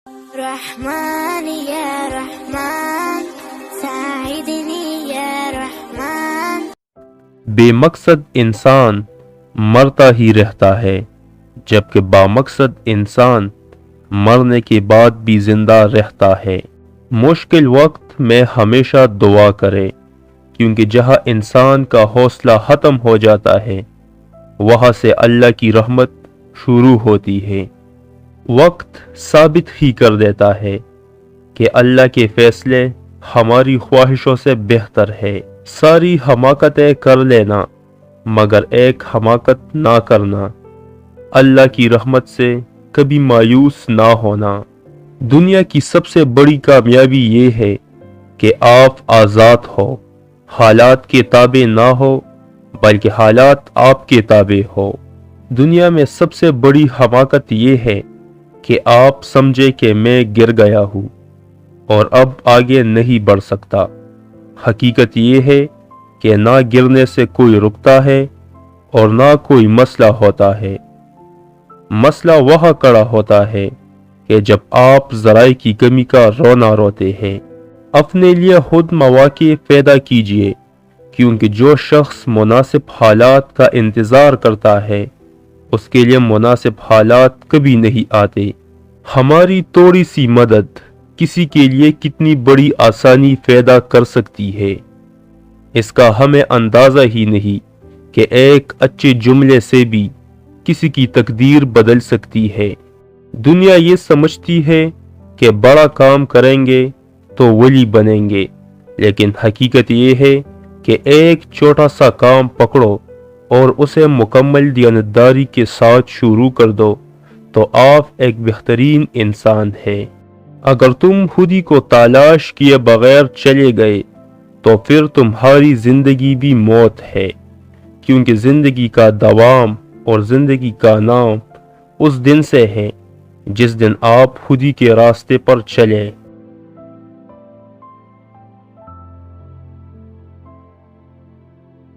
رحمن یا رحمان ساعدنی یا رحمان۔ بے مقصد انسان مرتا ہی رہتا ہے، جبکہ بامقصد انسان مرنے کے بعد بھی زندہ رہتا ہے۔ مشکل وقت میں ہمیشہ دعا کرے، کیونکہ جہاں انسان کا حوصلہ ختم ہو جاتا ہے وہاں سے اللہ کی رحمت شروع ہوتی ہے۔ وقت ثابت ہی کر دیتا ہے کہ اللہ کے فیصلے ہماری خواہشوں سے بہتر ہے۔ ساری حماقتیں کر لینا مگر ایک حماقت نہ کرنا، اللہ کی رحمت سے کبھی مایوس نہ ہونا۔ دنیا کی سب سے بڑی کامیابی یہ ہے کہ آپ آزاد ہو، حالات کے تابع نہ ہو بلکہ حالات آپ کے تابع ہو۔ دنیا میں سب سے بڑی حماقت یہ ہے کہ آپ سمجھے کہ میں گر گیا ہوں اور اب آگے نہیں بڑھ سکتا۔ حقیقت یہ ہے کہ نہ گرنے سے کوئی رکتا ہے اور نہ کوئی مسئلہ ہوتا ہے۔ مسئلہ وہاں کڑا ہوتا ہے کہ جب آپ ذرائع کی کمی کا رونا روتے ہیں۔ اپنے لیے خود مواقع پیدا کیجئے، کیونکہ جو شخص مناسب حالات کا انتظار کرتا ہے اس کے لیے مناسب حالات کبھی نہیں آتے۔ ہماری تھوڑی سی مدد کسی کے لیے کتنی بڑی آسانی پیدا کر سکتی ہے، اس کا ہمیں اندازہ ہی نہیں کہ ایک اچھے جملے سے بھی کسی کی تقدیر بدل سکتی ہے۔ دنیا یہ سمجھتی ہے کہ بڑا کام کریں گے تو ولی بنیں گے، لیکن حقیقت یہ ہے کہ ایک چھوٹا سا کام پکڑو اور اسے مکمل دیانتداری کے ساتھ شروع کر دو تو آپ ایک بہترین انسان ہے۔ اگر تم خودی کو تلاش کیے بغیر چلے گئے تو پھر تمہاری زندگی بھی موت ہے، کیونکہ زندگی کا دوام اور زندگی کا نام اس دن سے ہے جس دن آپ خودی کے راستے پر چلے۔